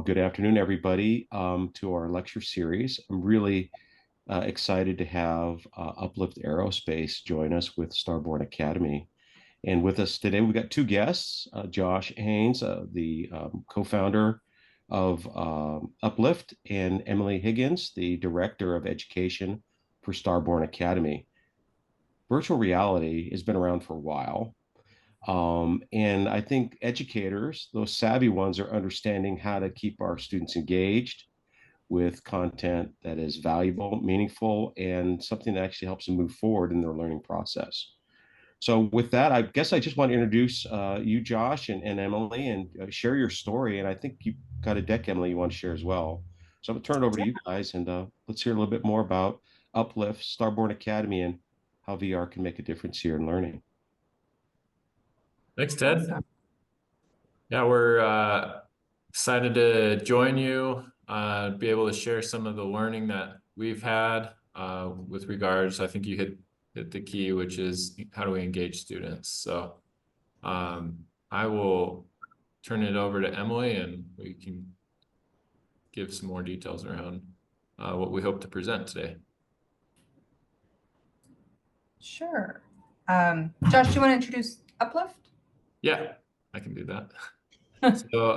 good afternoon, everybody, to our lecture series. I'm really excited to have Uplift Aerospace join us with Starborn Academy. And with us today, we've got two guests, Josh Haynes, the co-founder of Uplift, and Emily Higgins, the director of education for Starborn Academy. Virtual reality has been around for a while. And I think educators, those savvy ones, are understanding how to keep our students engaged with content that is valuable, meaningful, and something that actually helps them move forward in their learning process. So, with that, I guess I just want to introduce you, Josh, and Emily, and share your story. And I think you've got a deck, Emily, you want to share as well. So, I'm going to turn it over to you guys, and let's hear a little bit more about Uplift, Starborn Academy, and how VR can make a difference here in learning. Thanks, Ted. Awesome. Yeah, we're excited to join you, be able to share some of the learning that we've had with regards, I think you hit the key, which is how do we engage students. So I will turn it over to Emily and we can give some more details around what we hope to present today. Sure. Josh, do you want to introduce Uplift? Yeah, I can do that. So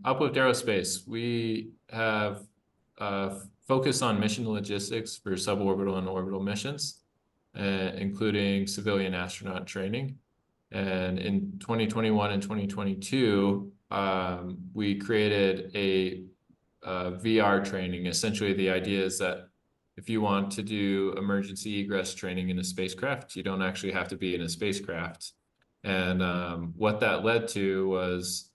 Uplift Aerospace, we have focused on mission logistics for suborbital and orbital missions, including civilian astronaut training. And in 2021 and 2022, we created a VR training. Essentially, the idea is that if you want to do emergency egress training in a spacecraft, you don't actually have to be in a spacecraft. And what that led to was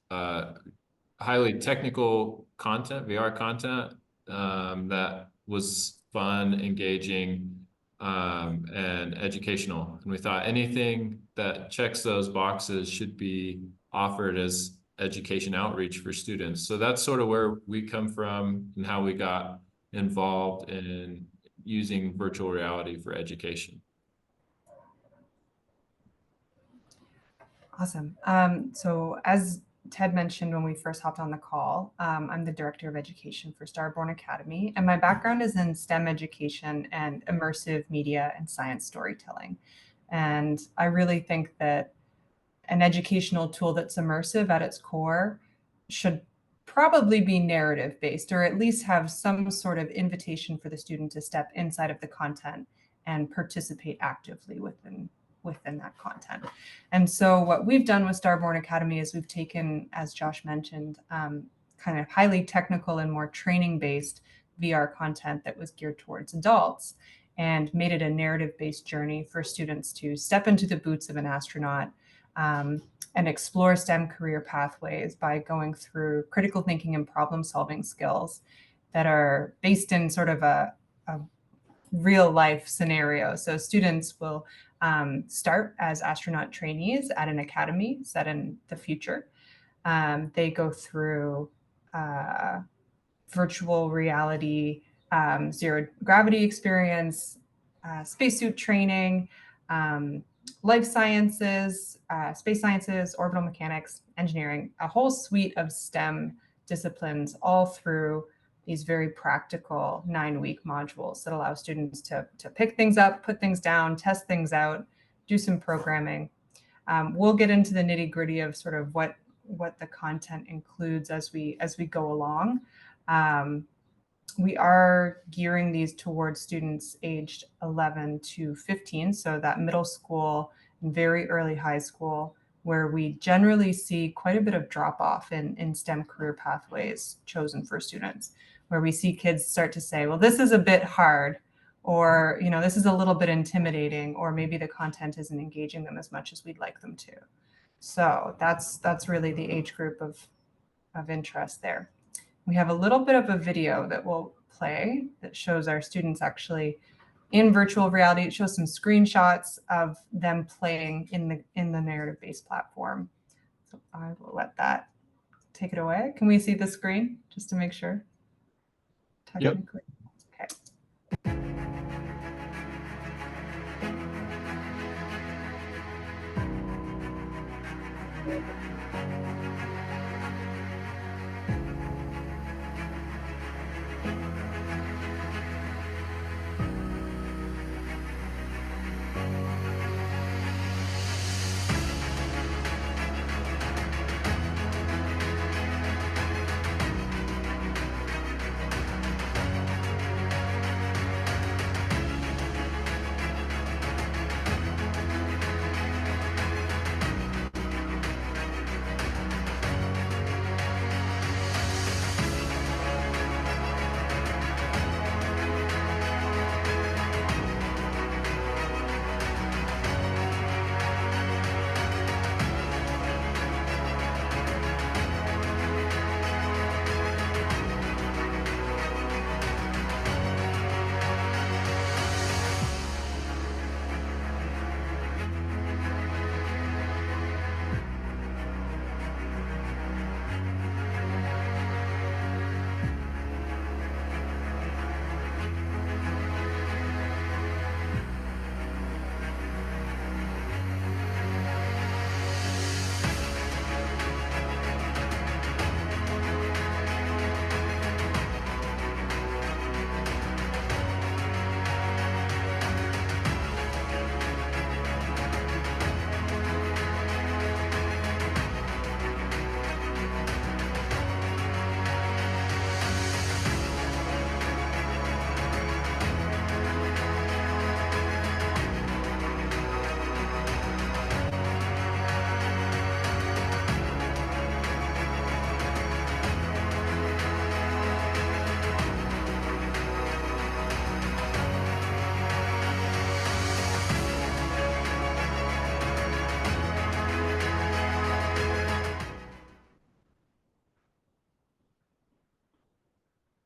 highly technical content, VR content, that was fun, engaging, and educational. And we thought anything that checks those boxes should be offered as education outreach for students. So that's sort of where we come from and how we got involved in using virtual reality for education. Awesome. So as Ted mentioned when we first hopped on the call, I'm the Director of Education for Starborn Academy, and my background is in STEM education and immersive media and science storytelling. And I really think that an educational tool that's immersive at its core should probably be narrative-based, or at least have some sort of invitation for the student to step inside of the content and participate actively within that content. And so what we've done with Starborn Academy is we've taken, as Josh mentioned, kind of highly technical and more training-based VR content that was geared towards adults and made it a narrative-based journey for students to step into the boots of an astronaut and explore STEM career pathways by going through critical thinking and problem-solving skills that are based in sort of a real-life scenario. So students will start as astronaut trainees at an academy set in the future. They go through virtual reality, zero gravity experience, spacesuit training, life sciences, space sciences, orbital mechanics, engineering, a whole suite of STEM disciplines all through these very practical 9-week modules that allow students to pick things up, put things down, test things out, do some programming. We'll get into the nitty-gritty of sort of what the content includes as we go along. We are gearing these towards students aged 11 to 15, so that middle school and very early high school, where we generally see quite a bit of drop-off in STEM career pathways chosen for students, where we see kids start to say, well, this is a bit hard, or this is a little bit intimidating, or maybe the content isn't engaging them as much as we'd like them to. So that's really the age group of interest there. We have a little bit of a video that we'll play that shows our students actually in virtual reality. It shows some screenshots of them playing in the narrative-based platform. So I will let that take it away. Can we see the screen just to make sure? Technically. Yep. Okay.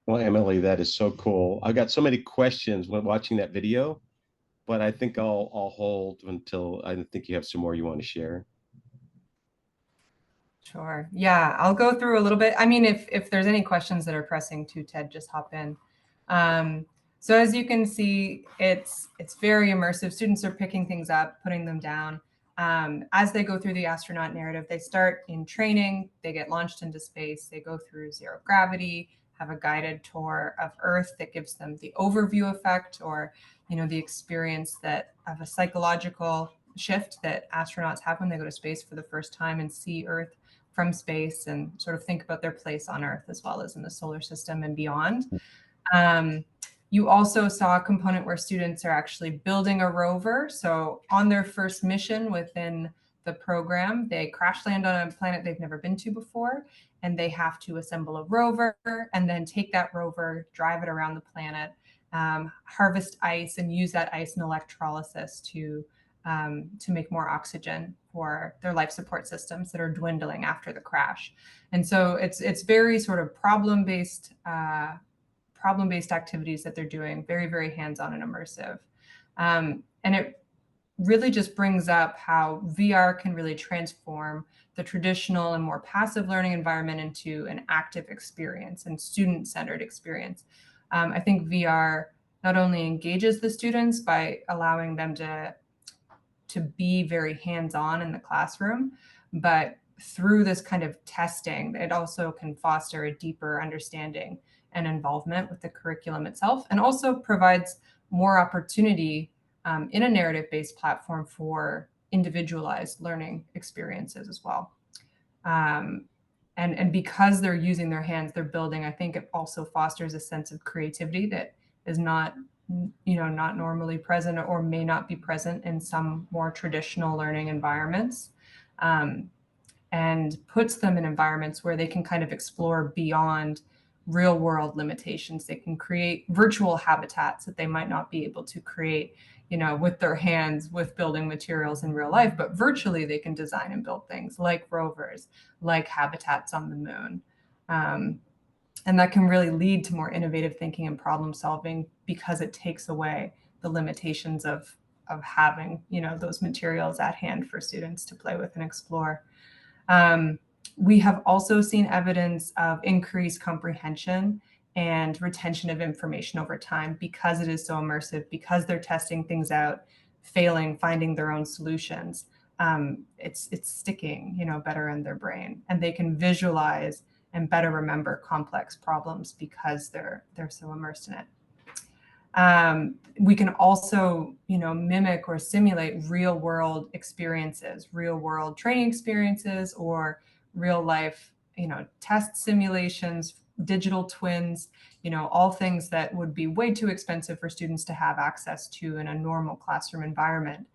Well, Emily, that is so cool. I got so many questions when watching that video, but I think I'll hold until I think you have some more you want to share. Sure. Yeah, I'll go through a little bit. I mean, if there's any questions that are pressing to Ted, just hop in. So as you can see, it's very immersive. Students are picking things up, putting them down. As they go through the astronaut narrative, they start in training, they get launched into space, they go through zero gravity, have a guided tour of Earth that gives them the overview effect, or the experience that of a psychological shift that astronauts have when they go to space for the first time and see Earth from space and sort of think about their place on Earth as well as in the solar system and beyond. You also saw a component where students are actually building a rover. So on their first mission within the program, they crash land on a planet they've never been to before, and they have to assemble a rover and then take that rover, drive it around the planet, harvest ice, and use that ice in electrolysis to make more oxygen for their life support systems that are dwindling after the crash. And so it's very sort of problem-based activities that they're doing, very, very hands-on and immersive. And it really just brings up how VR can really transform the traditional and more passive learning environment into an active experience and student-centered experience. I think VR not only engages the students by allowing them to be very hands-on in the classroom, but through this kind of testing, it also can foster a deeper understanding and involvement with the curriculum itself, and also provides more opportunity in a narrative-based platform for individualized learning experiences as well. And because they're using their hands, they're building, I think it also fosters a sense of creativity that is not normally present or may not be present in some more traditional learning environments, and puts them in environments where they can kind of explore beyond real world limitations. They can create virtual habitats that they might not be able to create, with their hands, with building materials in real life, but virtually they can design and build things like rovers, like habitats on the moon. And that can really lead to more innovative thinking and problem solving because it takes away the limitations of having, those materials at hand for students to play with and explore. We have also seen evidence of increased comprehension and retention of information over time because it is so immersive, because they're testing things out, failing, finding their own solutions. It's sticking, better in their brain, and they can visualize and better remember complex problems because they're so immersed in it. We can also, mimic or simulate real world experiences, real world training experiences, or real life, test simulations, digital twins, all things that would be way too expensive for students to have access to in a normal classroom environment.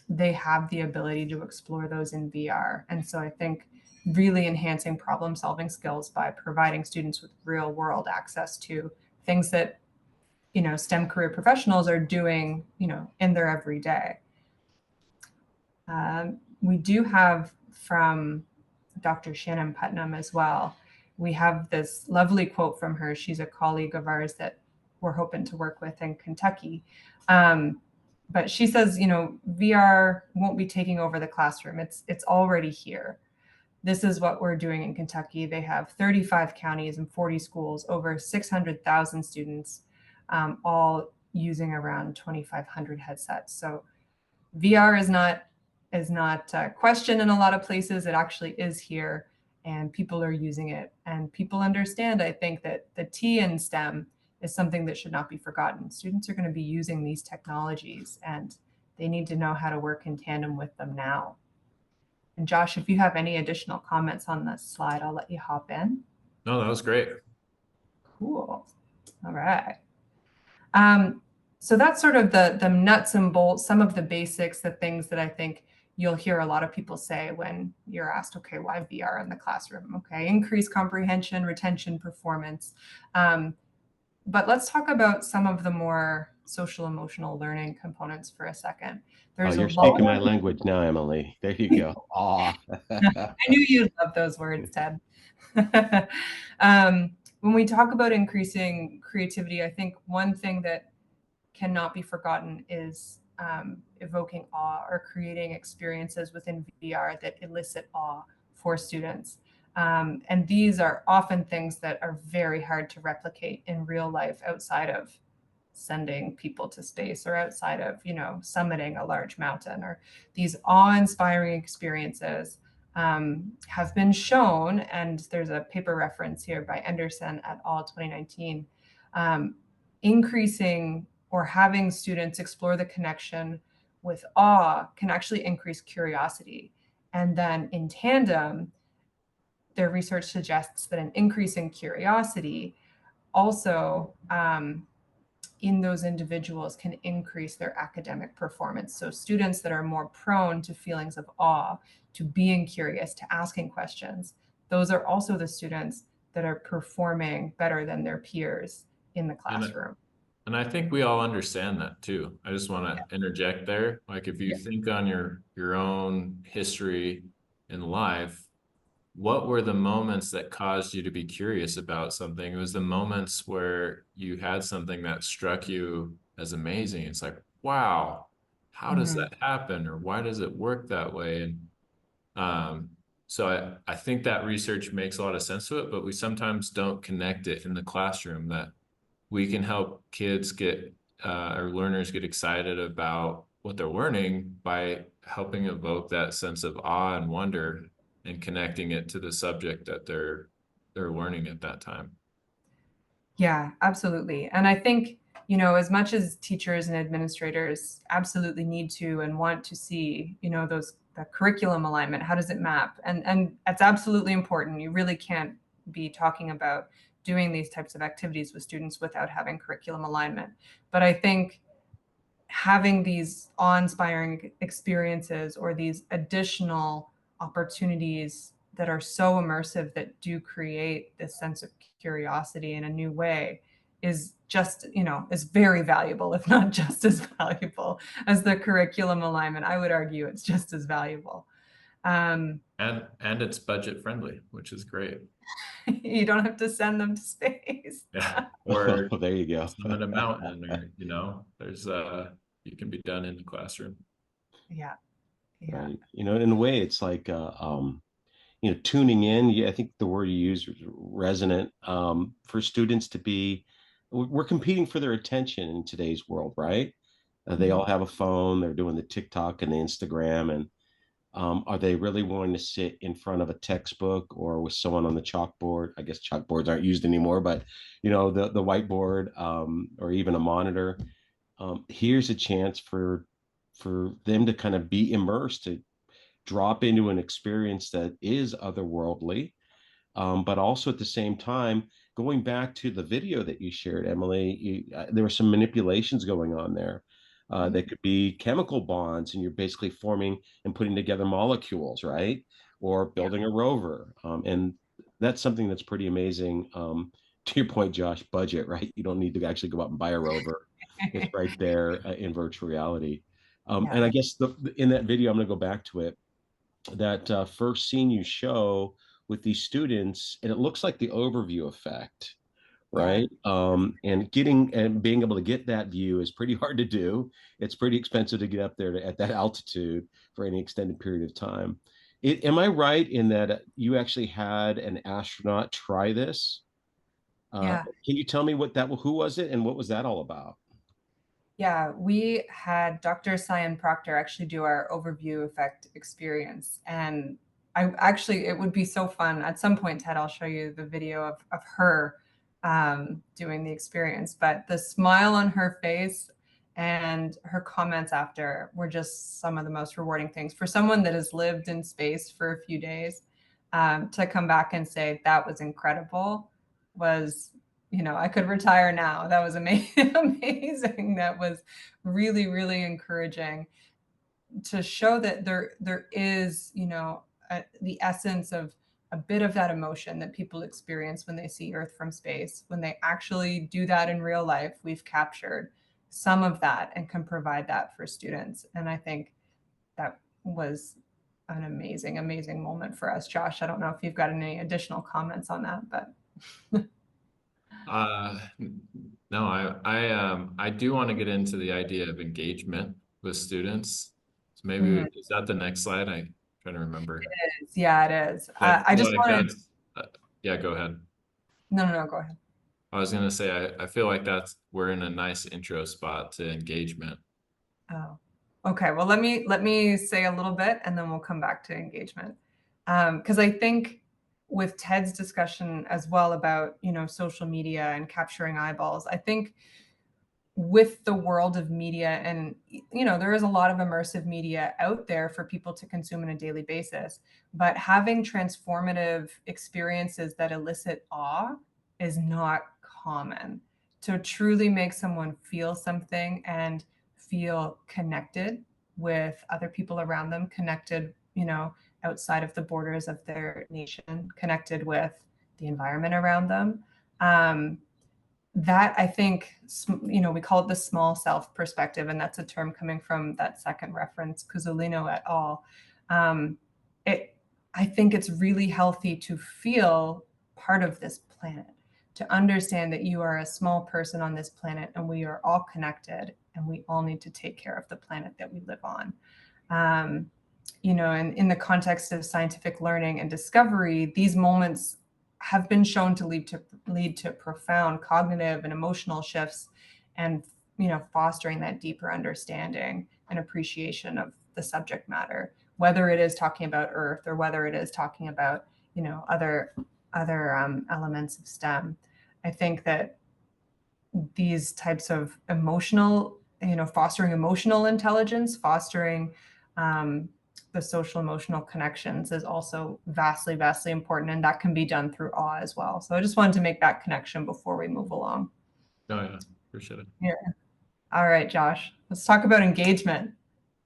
They have the ability to explore those in VR. And so I think really enhancing problem solving skills by providing students with real world access to things that STEM career professionals are doing in their everyday. We do have from Dr. Shannon Putnam as well. We have this lovely quote from her. She's a colleague of ours that we're hoping to work with in Kentucky. But she says, VR won't be taking over the classroom. It's already here. This is what we're doing in Kentucky. They have 35 counties and 40 schools, over 600,000 students, all using around 2,500 headsets. So VR is not questioned in a lot of places. It actually is here, and people are using it. And people understand, I think, that the T in STEM is something that should not be forgotten. Students are going to be using these technologies, and they need to know how to work in tandem with them now. And Josh, if you have any additional comments on this slide, I'll let you hop in. No, that was great. Cool. All right. So that's sort of the nuts and bolts, some of the basics, the things that I think you'll hear a lot of people say when you're asked, okay, why VR in the classroom? Okay, increased comprehension, retention, performance. But let's talk about some of the more social emotional learning components for a second. There's you're speaking my language now, Emily. There you go. I knew you'd love those words, Ted. when we talk about increasing creativity, I think one thing that cannot be forgotten is evoking awe or creating experiences within VR that elicit awe for students. And these are often things that are very hard to replicate in real life outside of sending people to space or outside of, summiting a large mountain. Or these awe-inspiring experiences have been shown, and there's a paper reference here by Anderson et al. 2019, increasing or having students explore the connection with awe can actually increase curiosity. And then in tandem, their research suggests that an increase in curiosity also in those individuals can increase their academic performance. So students that are more prone to feelings of awe, to being curious, to asking questions, those are also the students that are performing better than their peers in the classroom. And I think we all understand that too. I just want to interject there. Like if you think on your own history in life, what were the moments that caused you to be curious about something? It was the moments where you had something that struck you as amazing. It's like, wow, how does that happen? Or why does it work that way? And so I think that research makes a lot of sense to it, but we sometimes don't connect it in the classroom that we can help kids get or learners get excited about what they're learning by helping evoke that sense of awe and wonder and connecting it to the subject that they're learning at that time. Yeah, absolutely. And I think, as much as teachers and administrators absolutely need to and want to see, the curriculum alignment, how does it map? And that's absolutely important. You really can't be talking about doing these types of activities with students without having curriculum alignment. But I think having these awe-inspiring experiences or these additional opportunities that are so immersive that do create this sense of curiosity in a new way is just, is very valuable, if not just as valuable as the curriculum alignment. I would argue it's just as valuable. And it's budget friendly, which is great. You don't have to send them to space. Yeah. Or there you go. summit a mountain, or there's you can be done in the classroom. Yeah. Yeah. Right. In a way, it's like tuning in. Yeah, I think the word you use is resonant. For students to be, we're competing for their attention in today's world, right? They all have a phone. They're doing the TikTok and the Instagram, and are they really willing to sit in front of a textbook or with someone on the chalkboard? I guess chalkboards aren't used anymore, but the whiteboard or even a monitor. Here's a chance for them to kind of be immersed, to drop into an experience that is otherworldly, but also at the same time, going back to the video that you shared, Emily, there were some manipulations going on there. That could be chemical bonds, and you're basically forming and putting together molecules, right? Or building a rover. And that's something that's pretty amazing. To your point, Josh, budget, right? You don't need to actually go out and buy a rover. It's right there in virtual reality. And I guess in that video, I'm going to go back to it, that first scene you show with these students, and it looks like the overview effect, right? And being able to get that view is pretty hard to do. It's pretty expensive to get up there at that altitude for any extended period of time. Am I right in that you actually had an astronaut try this? Yeah. Can you tell me who was it and what was that all about? Yeah, we had Dr. Cyan Proctor actually do our overview effect experience. And it would be so fun. At some point, Ted, I'll show you the video of her doing the experience. But the smile on her face and her comments after were just some of the most rewarding things. For someone that has lived in space for a few days, to come back and say that was incredible was, I could retire now. That was amazing. Amazing. That was really, really encouraging to show that there is, the essence of a bit of that emotion that people experience when they see Earth from space. When they actually do that in real life, we've captured some of that and can provide that for students. And I think that was an amazing, amazing moment for us. Josh, I don't know if you've got any additional comments on that, but No, I do want to get into the idea of engagement with students. So maybe Mhm. is that the next slide? I'm trying to remember. Yeah, it is. I I feel just like wanted, that's, yeah, go ahead. no, go ahead. I was gonna say, I feel like we're in a nice intro spot to engagement. Oh, okay. Well, let me say a little bit, and then we'll come back to engagement. Because I think with Ted's discussion as well about social media and capturing eyeballs, I think with the world of media, and there is a lot of immersive media out there for people to consume on a daily basis, but having transformative experiences that elicit awe is not common. To truly make someone feel something and feel connected with other people around them, connected outside of the borders of their nation, connected with the environment around them, that I think, we call it the small self perspective, and that's a term coming from that second reference, Cuzzolino et al. Um, it, I think it's really healthy to feel part of this planet, to understand that you are a small person on this planet and we are all connected and we all need to take care of the planet that we live on. Um, and in the context of scientific learning and discovery, these moments have been shown to lead to profound cognitive and emotional shifts, and fostering that deeper understanding and appreciation of the subject matter, whether it is talking about Earth or whether it is talking about other elements of STEM. I think that these types of fostering emotional intelligence, fostering um, the social emotional connections is also vastly, vastly important. And that can be done through awe as well. So I just wanted to make that connection before we move along. Oh yeah, appreciate it. Yeah. All right, Josh, let's talk about engagement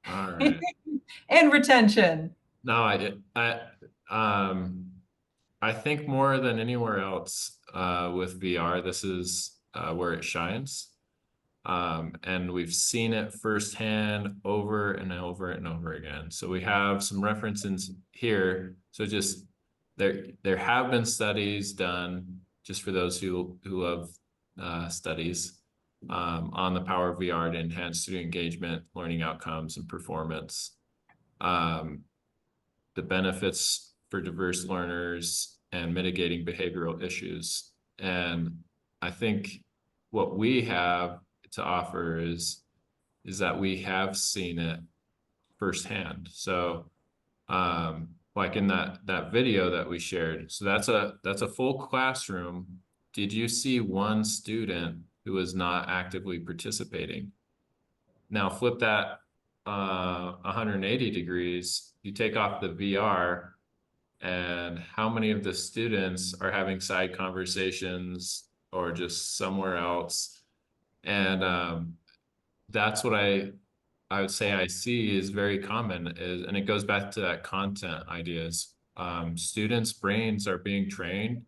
All right. and retention. No, I think more than anywhere else, with VR, this is where it shines. And we've seen it firsthand over and over and over again. So we have some references here. So just there have been studies done, just for those who love studies, on the power of VR to enhance student engagement, learning outcomes, and performance. Um, the benefits for diverse learners and mitigating behavioral issues. And I think what we have to offer is that we have seen it firsthand. So like in that video that we shared, so that's a full classroom. Did you see one student who was not actively participating? Now flip that 180 degrees, you take off the VR, and how many of the students are having side conversations or just somewhere else? And that's what I would say I see is very common, is, and it goes back to that content ideas. Students' brains are being trained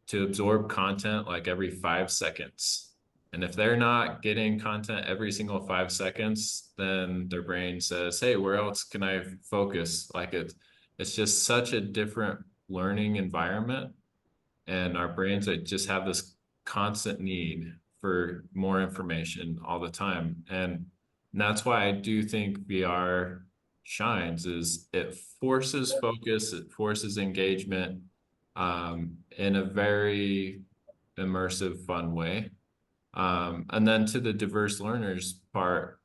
to absorb content like every 5 seconds. And if they're not getting content every single 5 seconds, then their brain says, hey, where else can I focus? Like it's just such a different learning environment. And our brains that just have this constant need for more information all the time. And that's why I do think VR shines, is it forces focus, it forces engagement, in a very immersive, fun way. And then to the diverse learners part,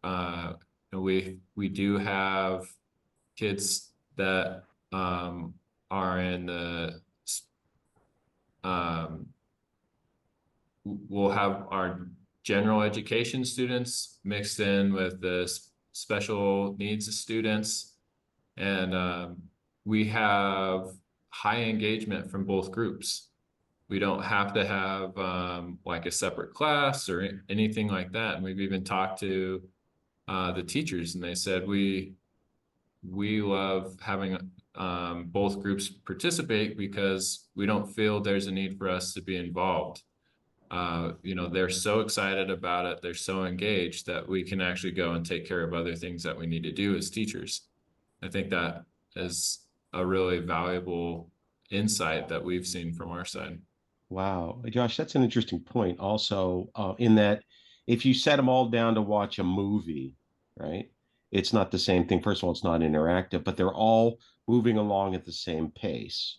we do have kids that are in the um, we'll have our general education students mixed in with the special needs students, and we have high engagement from both groups. We don't have to have like a separate class or anything like that. And we've even talked to the teachers, and they said we love having both groups participate because we don't feel there's a need for us to be involved. They're so excited about it, they're so engaged that we can actually go and take care of other things that we need to do as teachers. I think that is a really valuable insight that we've seen from our side. Wow, Josh, that's an interesting point. Also, in that if you set them all down to watch a movie, right, it's not the same thing. First of all, it's not interactive, but they're all moving along at the same pace.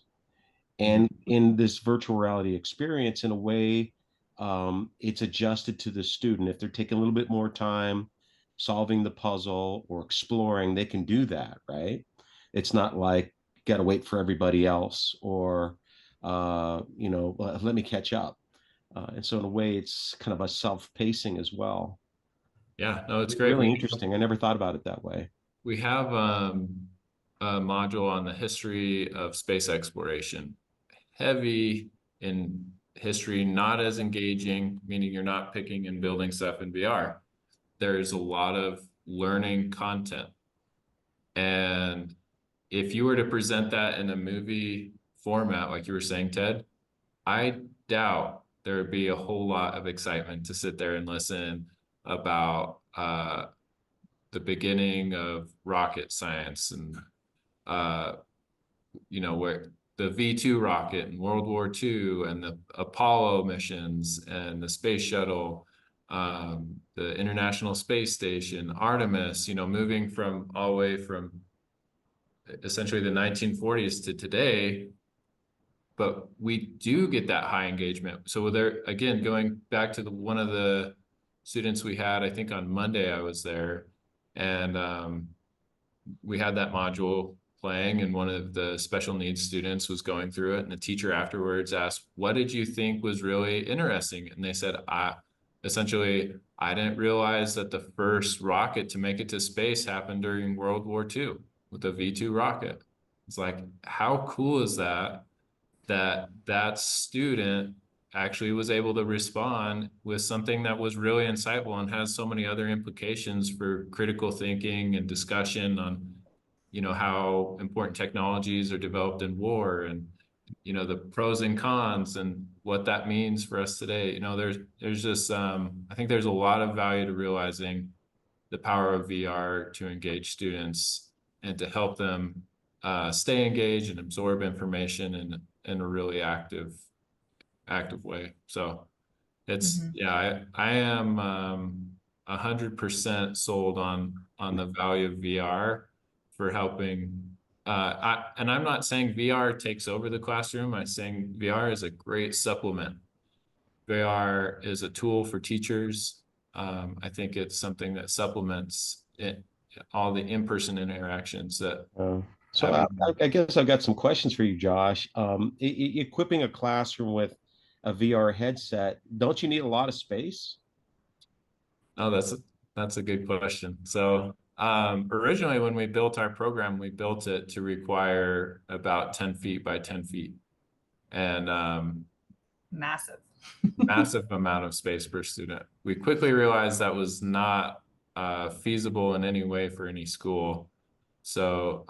Mhm. And in this virtual reality experience, in a way, it's adjusted to the student. If they're taking a little bit more time solving the puzzle or exploring, they can do that, right? It's not like got to wait for everybody else or, let me catch up. And so, in a way, it's kind of a self-pacing as well. Yeah, no, it's great. Really interesting. I never thought about it that way. We have a module on the history of space exploration. Heavy in history, not as engaging, meaning you're not picking and building stuff in VR. There's a lot of learning content. And if you were to present that in a movie format, like you were saying, Ted, I doubt there would be a whole lot of excitement to sit there and listen about the beginning of rocket science and uh, where the V2 rocket in World War II and the Apollo missions and the space shuttle, the International Space Station, Artemis, moving from all the way from essentially the 1940s to today. But we do get that high engagement. So there, again, going back to one of the students we had, I think on Monday I was there, and we had that module playing, and one of the special needs students was going through it, and the teacher afterwards asked, "What did you think was really interesting?" And they said, I didn't realize that the first rocket to make it to space happened during World War II with the V2 rocket." It's like, how cool is that? That student actually was able to respond with something that was really insightful and has so many other implications for critical thinking and discussion on, how important technologies are developed in war and, the pros and cons and what that means for us today. There's just, I think there's a lot of value to realizing the power of VR to engage students and to help them stay engaged and absorb information in a really active way. So it's Mhm. yeah, I am 100% sold on the value of VR for helping. And I'm not saying VR takes over the classroom. I'm saying VR is a great supplement. VR is a tool for teachers. I think it's something that supplements all the in-person interactions that Uh, so I, having. I guess I've got some questions for you, Josh. Equipping a classroom with a VR headset, don't you need a lot of space? Oh, that's a good question. So originally when we built our program, we built it to require about 10 feet by 10 feet and Massive. massive amount of space per student. We quickly realized that was not feasible in any way for any school. So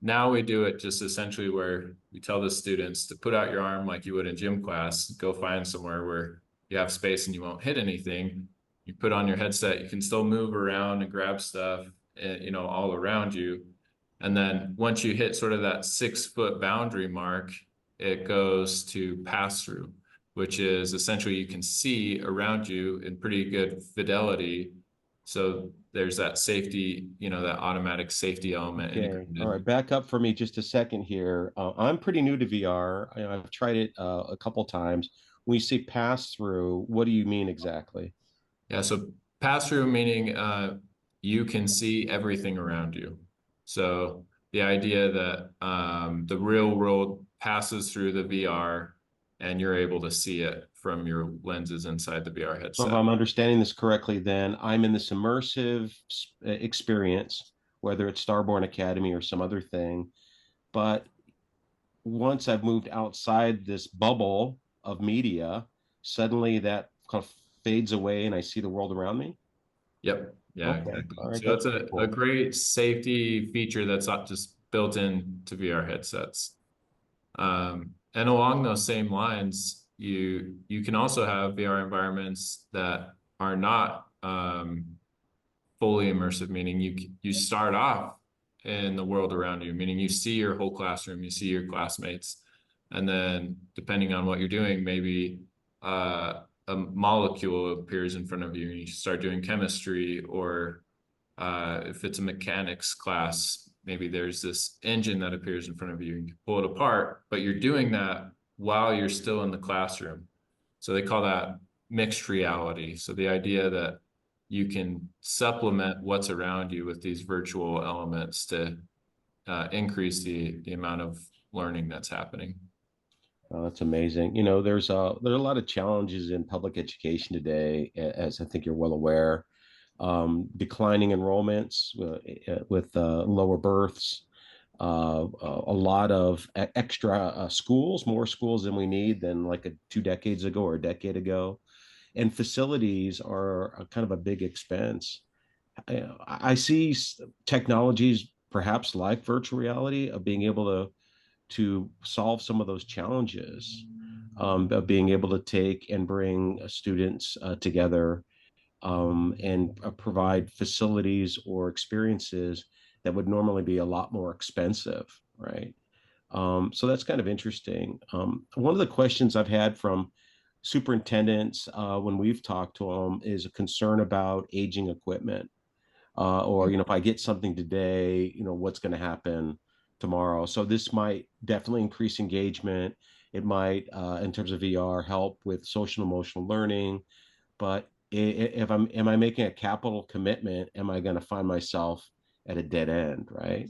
now we do it just essentially where we tell the students to put out your arm like you would in gym class, go find somewhere where you have space and you won't hit anything. You put on your headset, you can still move around and grab stuff, all around you. And then once you hit sort of that 6 foot boundary mark, it goes to pass through, which is essentially you can see around you in pretty good fidelity. So there's that safety, that automatic safety element Okay. All integrated. right. Back up for me just a second here. I'm pretty new to VR. I've tried it a couple times. When you say pass through, what do you mean exactly? Yeah, so pass through meaning you can see everything around you. So the idea that the real world passes through the VR and you're able to see it from your lenses inside the VR So if headset. I'm understanding this correctly, then I'm in this immersive experience, whether it's Starborn Academy or some other thing. But once I've moved outside this bubble of media, suddenly that kind of fades away and I see the world around me. Yep. Yeah, Okay. exactly. All right. So That's it's pretty a cool. great safety feature that's not just built into VR headsets. And along those same lines, you can also have VR environments that are not fully immersive, meaning you start off in the world around you, meaning you see your whole classroom, you see your classmates, And then depending on what you're doing, maybe a molecule appears in front of you and you start doing chemistry, or if it's a mechanics class, maybe there's this engine that appears in front of you and you pull it apart, but you're doing that while you're still in the classroom. So they call that mixed reality. So the idea that you can supplement what's around you with these virtual elements to increase the amount of learning that's happening. Oh, that's amazing. There are a lot of challenges in public education today, as I think you're well aware. Declining enrollments with lower births, a lot of extra schools, more schools than we need than like 2 decades ago or a decade ago, and facilities are a kind of a big expense. I see technologies, perhaps like virtual reality, of being able to solve some of those challenges, of being able to take and bring students together, and provide facilities or experiences that would normally be a lot more expensive, right? So that's kind of interesting. One of the questions I've had from superintendents when we've talked to them is a concern about aging equipment, or if I get something today, what's going to happen tomorrow. So this might definitely increase engagement. It might, in terms of VR, help with social emotional learning. But if am I making a capital commitment? Am I going to find myself at a dead end, right?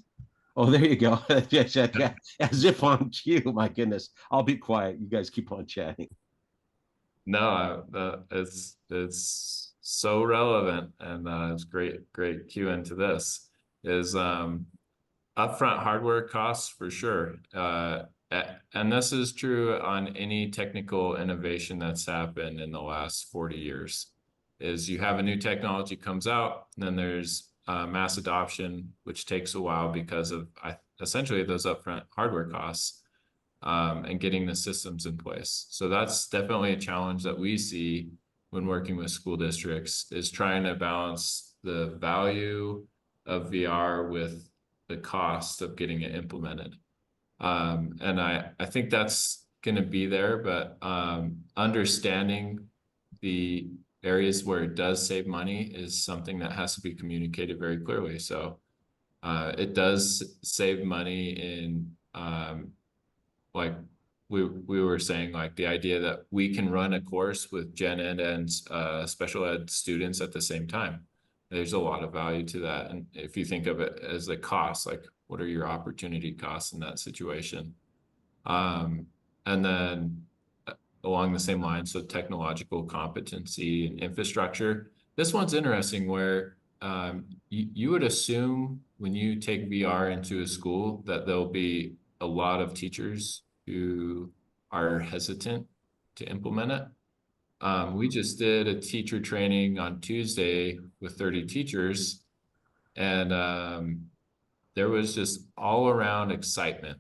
Oh, there you go. As if on cue. My goodness. I'll be quiet. You guys keep on chatting. No, it's so relevant, and it's great cue into this is upfront hardware costs for sure. And this is true on any technical innovation that's happened in the last 40 years. Is you have a new technology comes out, and then there's mass adoption, which takes a while because of essentially those upfront hardware costs, and getting the systems in place. So that's definitely a challenge that we see when working with school districts, is trying to balance the value of VR with the cost of getting it implemented. And I think that's going to be there, but understanding the areas where it does save money is something that has to be communicated very clearly. So it does save money in like we were saying, like the idea that we can run a course with gen ed and special ed students at the same time. There's a lot of value to that. And if you think of it as a cost, like what are your opportunity costs in that situation? And then along the same lines, so technological competency and infrastructure. This one's interesting where you would assume when you take VR into a school that there'll be a lot of teachers who are hesitant to implement it. We just did a teacher training on Tuesday with 30 teachers, and there was just all around excitement,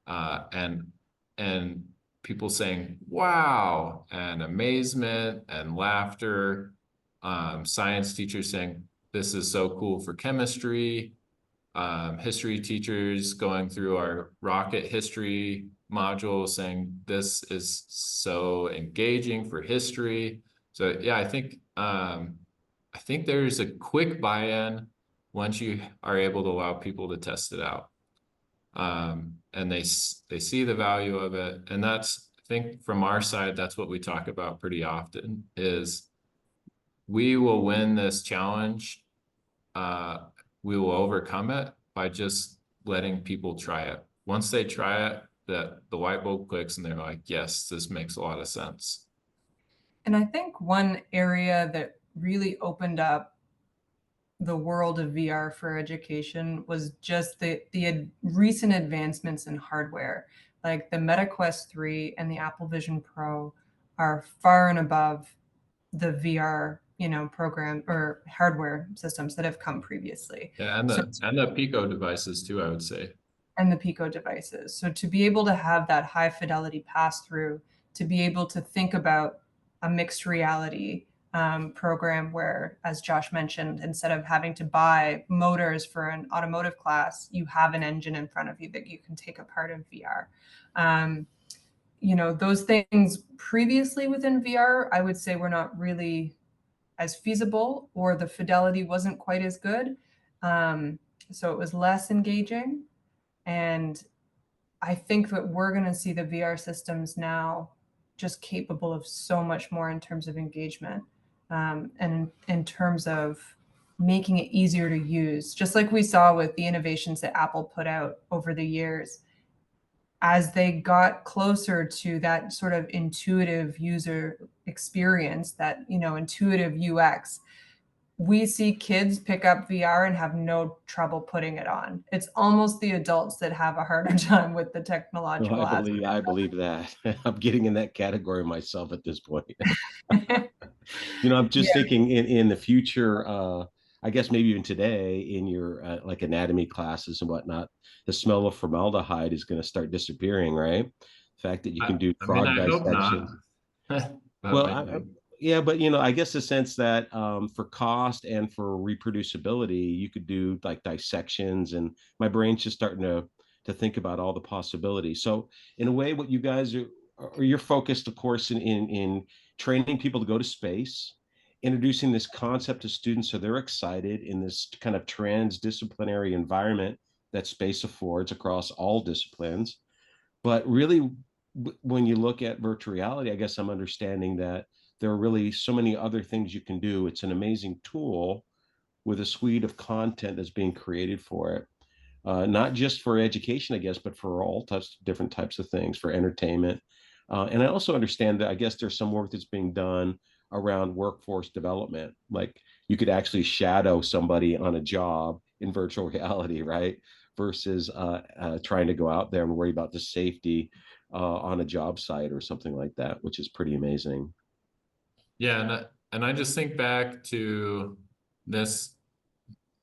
uh, and and people saying "wow" and amazement and laughter. Science teachers saying this is so cool for chemistry. History teachers going through our rocket history module saying this is so engaging for history. So yeah, I think there's a quick buy-in once you are able to allow people to test it out. And they see the value of it. And that's, I think from our side, that's what we talk about pretty often is we will win this challenge. We will overcome it by just letting people try it. Once they try it, the light bulb clicks and they're like, yes, this makes a lot of sense. And I think one area that really opened up the world of VR for education was just the recent advancements in hardware. Like the Meta Quest 3 and the Apple Vision Pro are far and above the VR, program or hardware systems that have come previously. Yeah, So and the Pico devices too, I would say. and the Pico devices. So to be able to have that high fidelity pass through, to be able to think about a mixed reality program where, as Josh mentioned, instead of having to buy motors for an automotive class, you have an engine in front of you that you can take apart in VR. Those things previously within VR, I would say were not really as feasible, or the fidelity wasn't quite as good. So it was less engaging. And I think that we're going to see the VR systems now just capable of so much more in terms of engagement, and in terms of making it easier to use, just like we saw with the innovations that Apple put out over the years. As they got closer to that sort of intuitive user experience, that intuitive UX, we see kids pick up VR and have no trouble putting it on. It's almost the adults that have a harder time with the No, technological aspect. I believe that. I'm getting in that category myself at this point. I'm just Yeah. thinking in the future, I guess maybe even today in your like anatomy classes and whatnot, the smell of formaldehyde is going to start disappearing, right? The fact that you can do I mean, frog I hope not. dissections. But Well, maybe. yeah, but I guess the sense that for cost and for reproducibility, you could do like dissections, and my brain's just starting to think about all the possibilities. So, in a way, what you guys are you're focused, of course, in training people to go to space, introducing this concept to students so they're excited in this kind of transdisciplinary environment that space affords across all disciplines. But really, when you look at virtual reality, I guess I'm understanding that there are really so many other things you can do. It's an amazing tool with a suite of content that's being created for it. Not just for education, I guess, but for all different types of things, for entertainment. And I also understand that I guess there's some work that's being done around workforce development. Like you could actually shadow somebody on a job in virtual reality, right? Versus trying to go out there and worry about the safety on a job site or something like that, which is pretty amazing. Yeah, and I just think back to this,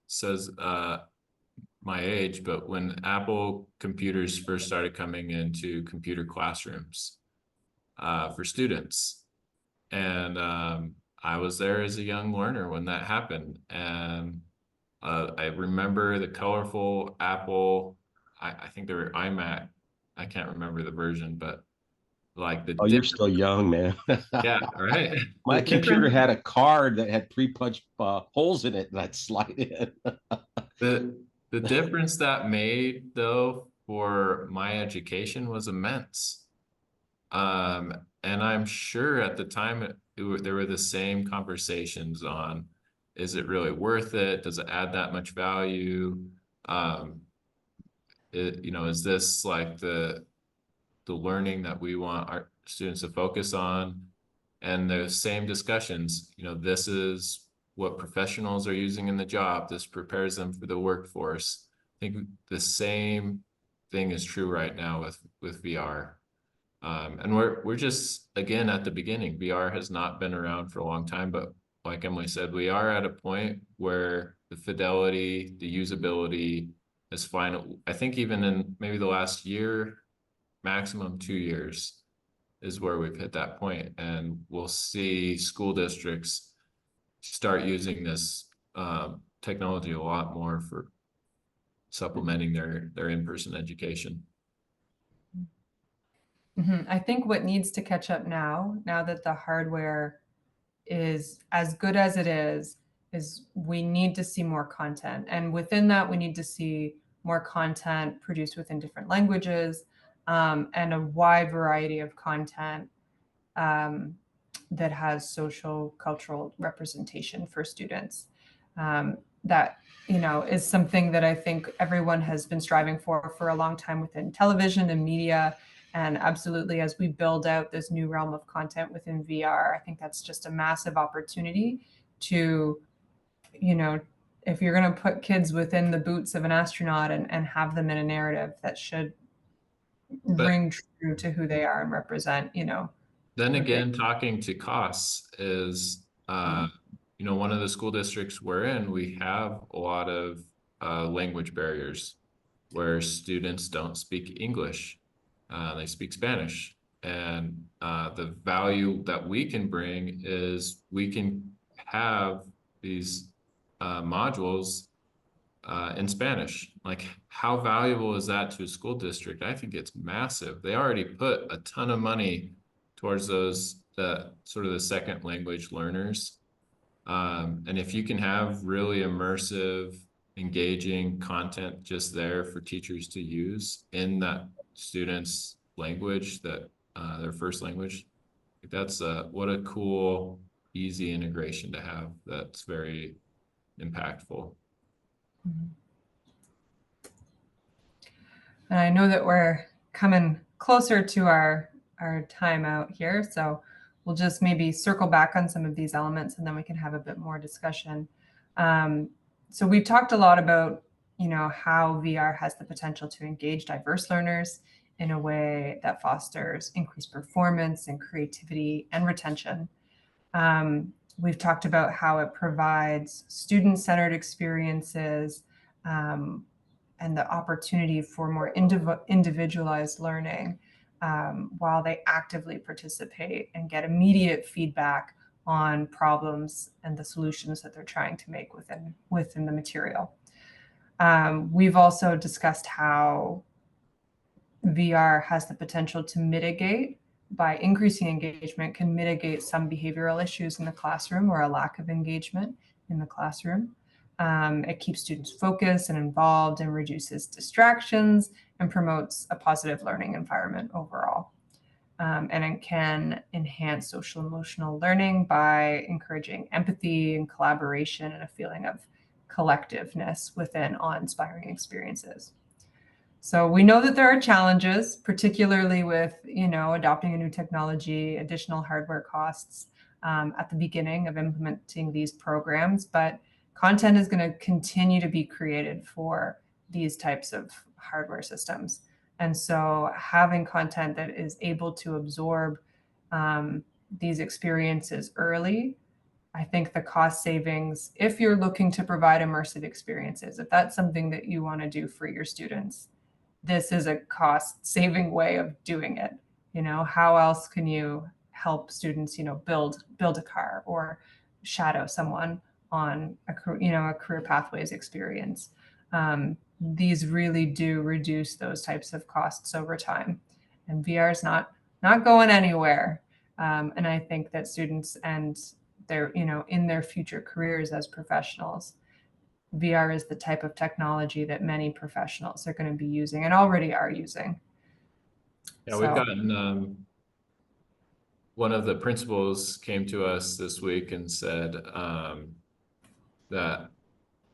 says my age, but when Apple computers first started coming into computer classrooms for students. And I was there as a young learner when that happened. And I remember the colorful Apple, I think they were iMac. I can't remember the version, but like the Oh, you're different, still young, man. yeah, right. The My computer difference, had a card that had pre-punched holes in it that I'd slide in. the difference that made though for my education was immense. Um, and I'm sure at the time there were the same conversations on, is it really worth it? Does it add that much value? Um, is this like the learning that we want our students to focus on? And the same discussions, this is what professionals are using in the job. This prepares them for the workforce. I think the same thing is true right now with VR. And we're just again at the beginning. VR has not been around for a long time, but like Emily said, we are at a point where the fidelity, the usability is final. I think even in maybe the last year, maximum 2 years, is where we've hit that point, and we'll see school districts start using this technology a lot more for supplementing their in-person education. I think what needs to catch up now that the hardware is as good as it is we need to see more content. And within that, we need to see more content produced within different languages, and a wide variety of content um, that has social, cultural representation for students. That is something that I think everyone has been striving for a long time within television and media. And absolutely, as we build out this new realm of content within VR, I think that's just a massive opportunity to, if you're going to put kids within the boots of an astronaut and have them in a narrative that should But ring true to who they are and represent, then what they. again, talking to costs is, one of the school districts we're in, we have a lot of language barriers where students don't speak English, they speak Spanish. And the value that we can bring is we can have these modules in Spanish. Like, how valuable is that to a school district? I think it's massive. They already put a ton of money towards those sort of the second language learners. And if you can have really immersive, engaging content just there for teachers to use in that student's language, that their first language, that's what a cool, easy integration to have. That's very impactful. Mhm. And I know that we're coming closer to our time out here, so we'll just maybe circle back on some of these elements, and then we can have a bit more discussion. So we've talked a lot about, how VR has the potential to engage diverse learners in a way that fosters increased performance and creativity and retention. We've talked about how it provides student-centered experiences, and the opportunity for more individualized learning, while they actively participate and get immediate feedback on problems and the solutions that they're trying to make within the material. We've also discussed how VR has the potential to mitigate, by increasing engagement, can mitigate some behavioral issues in the classroom or a lack of engagement in the classroom. It keeps students focused and involved and reduces distractions and promotes a positive learning environment overall. And it can enhance social emotional learning by encouraging empathy and collaboration and a feeling of collectiveness within awe-inspiring experiences. So we know that there are challenges, particularly with, adopting a new technology, additional hardware costs at the beginning of implementing these programs, but content is going to continue to be created for these types of hardware systems. And so having content that is able to absorb these experiences early, I think the cost savings, if you're looking to provide immersive experiences, if that's something that you want to do for your students, this is a cost-saving way of doing it. How else can you help students, build a car or shadow someone on a career pathways experience? These really do reduce those types of costs over time, and VR is not going anywhere. And I think that students and their, in their future careers as professionals, VR is the type of technology that many professionals are going to be using and already are using. Yeah, we've gotten one of the principals came to us this week and said that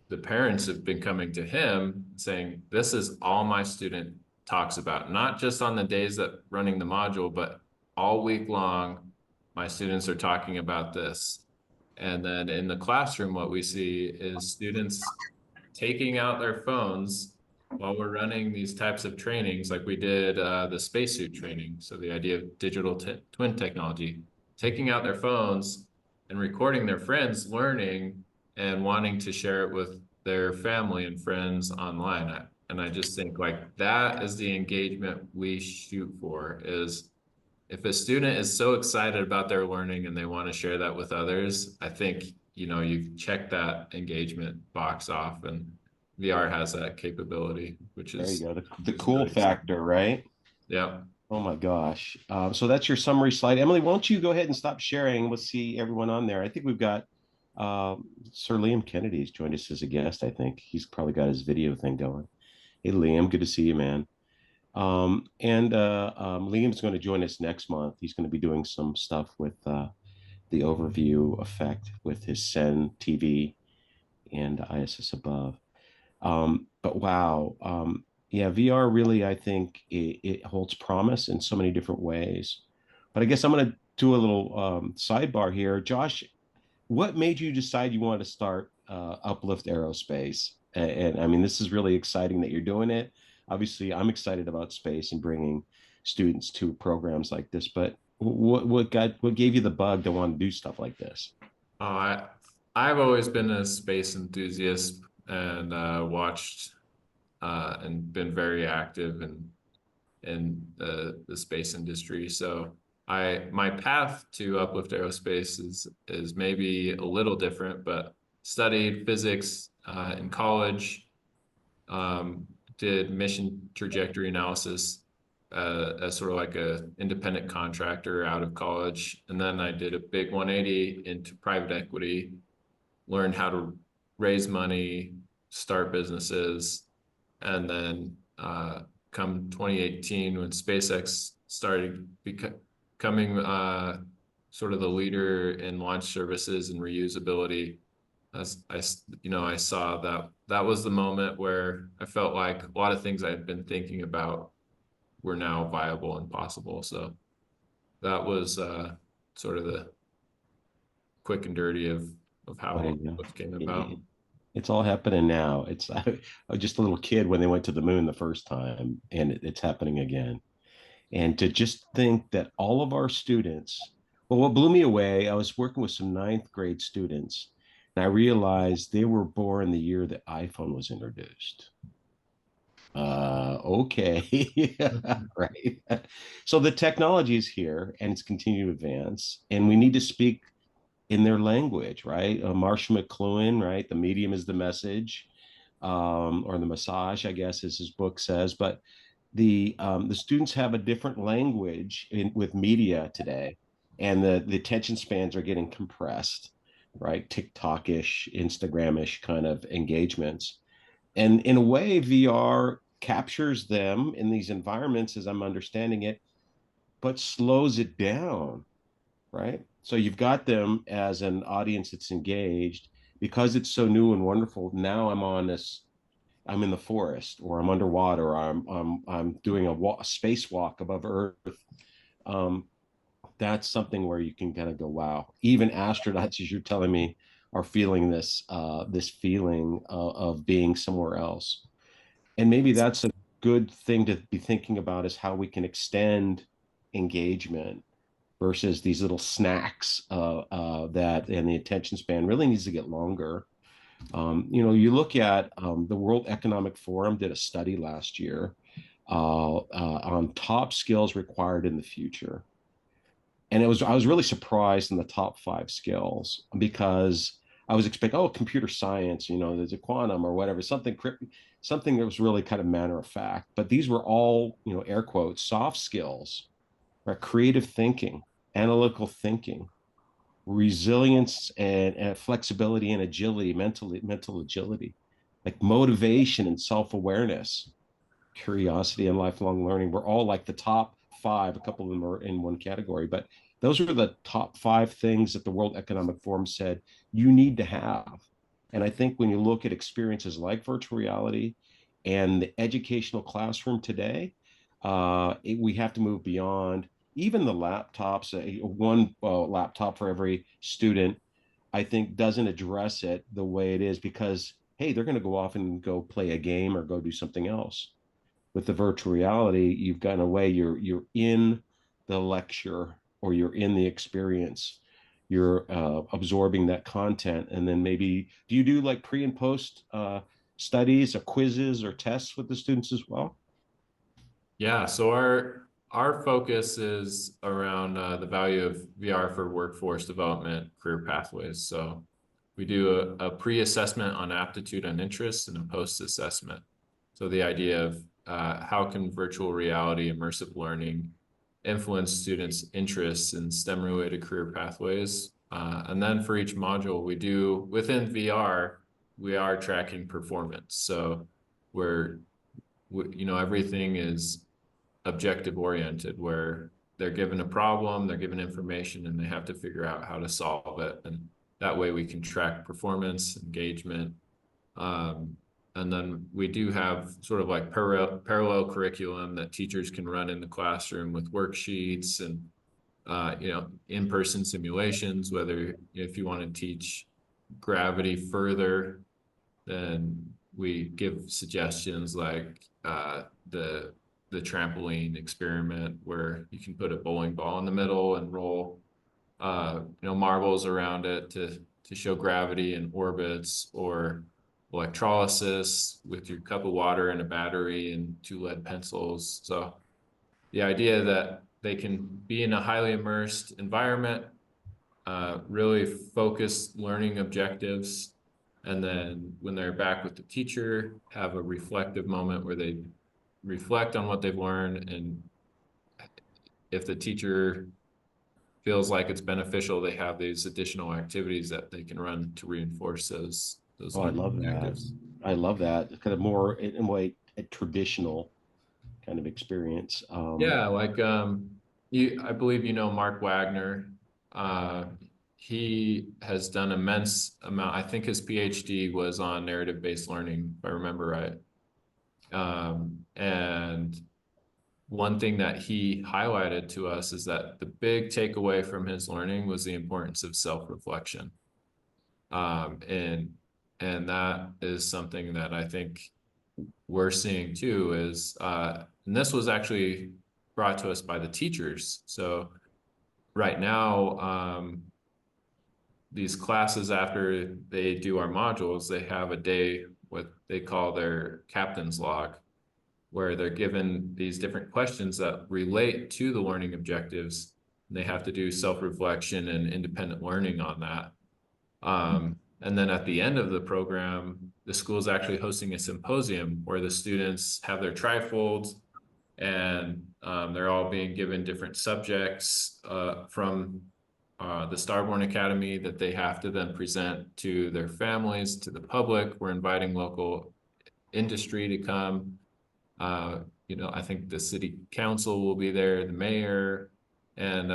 the parents have been coming to him saying, this is all my student talks about, not just on the days that running the module, but all week long, my students are talking about this. And then in the classroom, what we see is students taking out their phones while we're running these types of trainings, like we did the spacesuit training. So the idea of digital twin technology, taking out their phones and recording their friends learning and wanting to share it with their family and friends online. And I just think like that is the engagement we shoot for, is if a student is so excited about their learning and they want to share that with others, I think, you check that engagement box off, and VR has that capability, which There you is go. The cool factor, right? yeah. Oh my gosh. So that's your summary slide. Emily, won't you go ahead and stop sharing? Let's see everyone on there. I think we've got Sir Liam Kennedy's joined us as a guest. I think he's probably got his video thing going. Hey, Liam, good to see you, man. And Liam's going to join us next month. He's going to be doing some stuff with the overview effect with his Sen TV and ISS above. But wow, yeah, VR really, I think it holds promise in so many different ways. But I guess I'm going to do a little sidebar here. Josh, what made you decide you wanted to start Uplift Aerospace? And I mean, this is really exciting that you're doing it. Obviously, I'm excited about space and bringing students to programs like this. But what gave you the bug to want to do stuff like this? Oh, I've always been a space enthusiast and watched and been very active in in the space industry. So my path to Uplift Aerospace is maybe a little different, but studied physics in college, did mission trajectory analysis as sort of like a independent contractor out of college, and then I did a big 180 into private equity, learned how to raise money, start businesses, and then come 2018 when SpaceX started becoming sort of the leader in launch services and reusability. As I saw that was the moment where I felt like a lot of things I had been thinking about were now viable and possible. So that was sort of the quick and dirty of What how do you know? it came about. It's all happening now. I was just a little kid when they went to the moon the first time, and it's happening again. And to just think that all of our students, well, what blew me away, I was working with some ninth grade students, and I realized they were born the year the iPhone was introduced. Okay. Right. So the technology is here and it's continuing to advance, and we need to speak in their language, right? Marshall McLuhan, right? The medium is the message, or the massage, I guess, as his book says. But the students have a different language with media today, and the attention spans are getting compressed, right? TikTok-ish, Instagram-ish kind of engagements, and in a way, VR captures them in these environments, as I'm understanding it, but slows it down, right? So you've got them as an audience that's engaged because it's so new and wonderful. Now I'm in the forest, or I'm underwater, or I'm doing a spacewalk above Earth. Um, that's something where you can kind of go, wow. Even astronauts, as you're telling me, are feeling this feeling of being somewhere else. And maybe that's a good thing to be thinking about, is how we can extend engagement versus these little snacks that, and the attention span really needs to get longer. You look at the World Economic Forum did a study last year on top skills required in the future. And I was really surprised in the top 5 skills, because I was expecting, oh, computer science, there's a quantum or whatever, something that was really kind of matter of fact. But these were all, air quotes, soft skills, right? Creative thinking, analytical thinking, resilience, and flexibility and agility, mental agility, like motivation and self-awareness, curiosity, and lifelong learning were all like the top 5. A couple of them are in one category, but those are the top 5 things that the World Economic Forum said you need to have. And I think when you look at experiences like virtual reality and the educational classroom today, we have to move beyond even the laptops. One laptop for every student, I think, doesn't address it the way it is, because hey, they're going to go off and go play a game or go do something else. With the virtual reality, you've got, in a way, you're in the lecture, or you're in the experience. You're absorbing that content, and then maybe do you do like pre and post studies or quizzes or tests with the students as well? Yeah, so our focus is around the value of VR for workforce development, career pathways. So we do a pre-assessment on aptitude and interest, and a post-assessment. So the idea of how can virtual reality, immersive learning influence students' interests in STEM-related career pathways. And then for each module we do within VR, we are tracking performance. So everything is objective oriented, where they're given a problem, they're given information, and they have to figure out how to solve it. And that way we can track performance, engagement. And then we do have sort of like parallel curriculum that teachers can run in the classroom with worksheets and in-person simulations, whether if you want to teach gravity further, then we give suggestions like the trampoline experiment, where you can put a bowling ball in the middle and roll marbles around it to show gravity in orbits, or electrolysis with your cup of water and a battery and 2 lead pencils. So the idea that they can be in a highly immersed environment, really focus learning objectives, and then when they're back with the teacher, have a reflective moment where they reflect on what they've learned, and if the teacher feels like it's beneficial, they have these additional activities that they can run to reinforce those Oh, I learning love that. objectives. I love that. It's kind of more in a way a traditional kind of experience. Yeah, like I believe you know Mark Wagner. Uh, he has done immense amount. I think his PhD was on narrative-based learning, if I remember right. And one thing that he highlighted to us is that the big takeaway from his learning was the importance of self-reflection. Um, and and that is something that I think we're seeing too is and this was actually brought to us by the teachers. So right now, these classes, after they do our modules, they have a day what they call their captain's log, where they're given these different questions that relate to the learning objectives. And they have to do self-reflection and independent learning on that. And then at the end of the program, the school is actually hosting a symposium where the students have their trifolds, and they're all being given different subjects from the Starborn Academy that they have to then present to their families, to the public. We're inviting local industry to come. I think the city council will be there, the mayor, and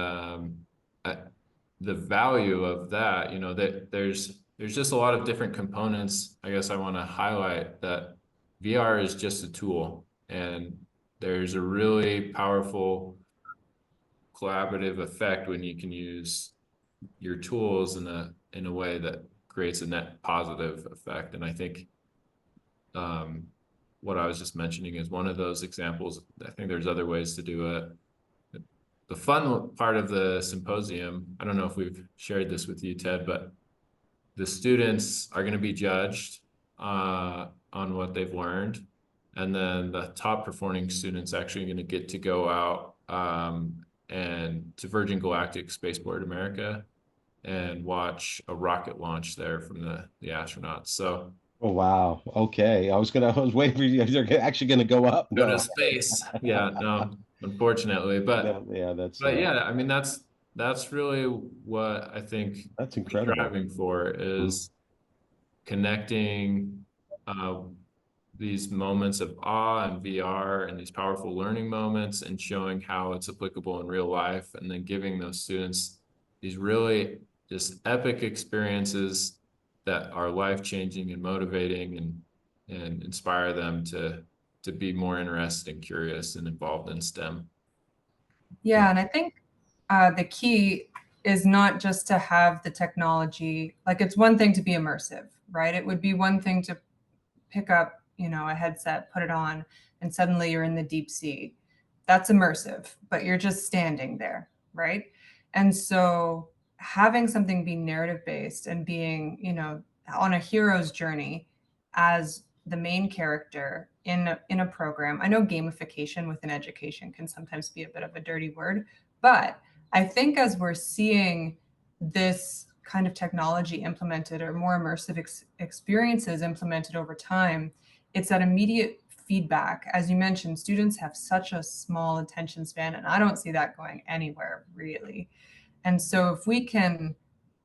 the value of that, that there's just a lot of different components. I guess I want to highlight that VR is just a tool, and there's a really powerful collaborative effect when you can use your tools in a way that creates a net positive effect. And I think what I was just mentioning is one of those examples. I think there's other ways to do it. The fun part of the symposium, I don't know if we've shared this with you, Ted, but the students are going to be judged on what they've learned. And then the top performing students actually going to get to go out and to Virgin Galactic Spaceport America and watch a rocket launch there from the astronauts. So Oh wow. Okay. I was waiting for you. They're actually gonna go up. go to No. space. Yeah, no, unfortunately. But Yeah, that's yeah, I mean that's really what I think that's we're incredible. striving for Mhm. is connecting uh, these moments of awe and VR and these powerful learning moments and showing how it's applicable in real life, and then giving those students these really just epic experiences that are life-changing and motivating and inspire them to be more interested and curious and involved in STEM. Yeah, and I think the key is not just to have the technology. Like, it's one thing to be immersive, right? It would be one thing to pick up, a headset, put it on, and suddenly you're in the deep sea. That's immersive, but you're just standing there, right? And so having something be narrative based and being, on a hero's journey as the main character in a program. I know gamification within education can sometimes be a bit of a dirty word, but I think as we're seeing this kind of technology implemented or more immersive experiences implemented over time, it's that immediate feedback. As you mentioned, students have such a small attention span, and I don't see that going anywhere really. And so if we can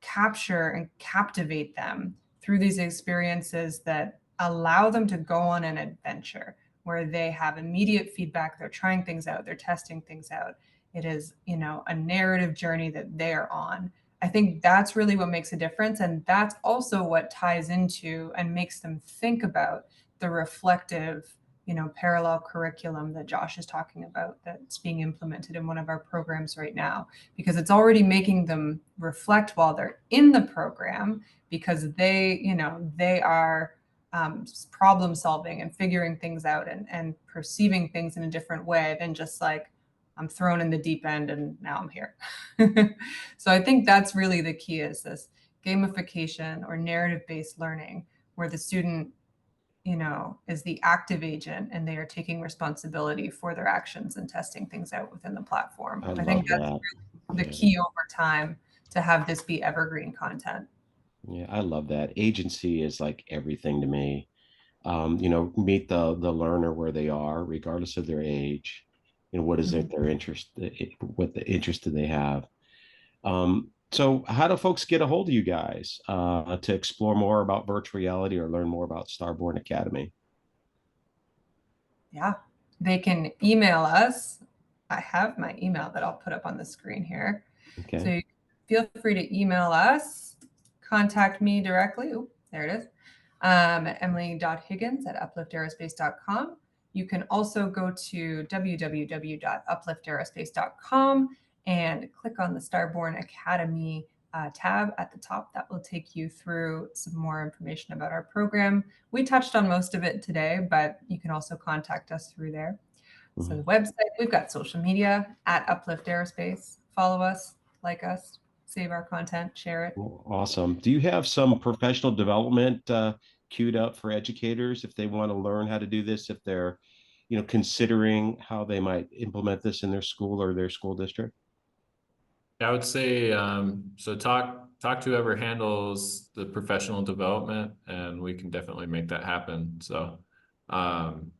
capture and captivate them through these experiences that allow them to go on an adventure where they have immediate feedback, they're trying things out, they're testing things out. It is, a narrative journey that they are on. I think that's really what makes a difference. And that's also what ties into and makes them think about the reflective, parallel curriculum that Josh is talking about that's being implemented in one of our programs right now, because it's already making them reflect while they're in the program, because they are problem solving and figuring things out and perceiving things in a different way than just like, I'm thrown in the deep end and now I'm here. So I think that's really the key, is this gamification or narrative based learning where the student is the active agent, and they are taking responsibility for their actions and testing things out within the platform. I I think love that's that. the Yeah. key over time to have this be evergreen content. Yeah, I love that. Agency is like everything to me. Meet the learner where they are, regardless of their age. What is it Mhm. their interest, what the interest do they have? So how do folks get a hold of you guys to explore more about virtual reality or learn more about Starborn Academy? Yeah, they can email us. I have my email that I'll put up on the screen here. So Okay. you feel free to email us, contact me directly. Ooh, there it is. Emily.Higgins@upliftaerospace.com. You can also go to www.upliftaerospace.com and click on the Starborn Academy tab at the top. That will take you through some more information about our program. We touched on most of it today, but you can also contact us through there. So the Mhm. website, we've got social media at Uplift Aerospace. Follow us, like us, save our content, share it. Well, awesome. Do you have some professional development queued up for educators if they want to learn how to do this, if they're, considering how they might implement this in their school or their school district? I would say so talk to whoever handles the professional development, and we can definitely make that happen. So um,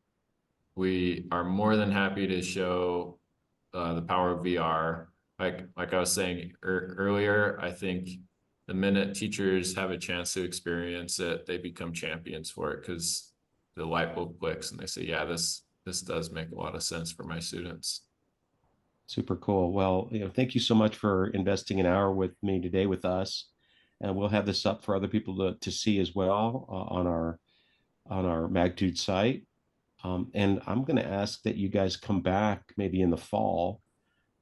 we are more than happy to show the power of VR. Like I was saying earlier, I think the minute teachers have a chance to experience it, they become champions for it because the light bulb clicks and they say, "Yeah, this does make a lot of sense for my students." Super cool. Well, thank you so much for investing an hour with me today with us. And we'll have this up for other people to see as well on our Magnitude site. And I'm going to ask that you guys come back maybe in the fall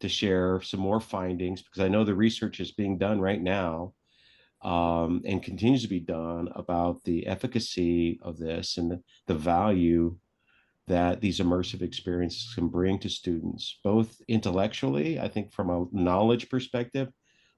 to share some more findings because I know the research is being done right now and continues to be done about the efficacy of this and the value that these immersive experiences can bring to students, both intellectually, I think from a knowledge perspective,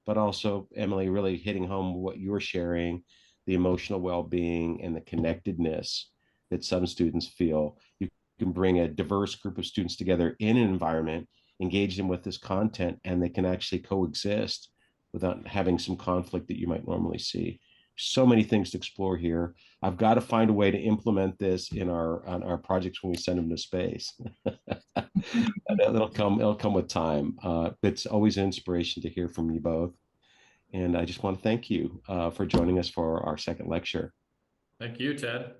but also, Emily, really hitting home what you're sharing, the emotional well-being and the connectedness that some students feel. You can bring a diverse group of students together in an environment, engage them with this content, and they can actually coexist without having some conflict that you might normally see. So many things to explore here. I've got to find a way to implement this in our projects when we send them to space. It'll come with time. It's always an inspiration to hear from you both. And I just want to thank you for joining us for our second lecture. Thank you, Ted.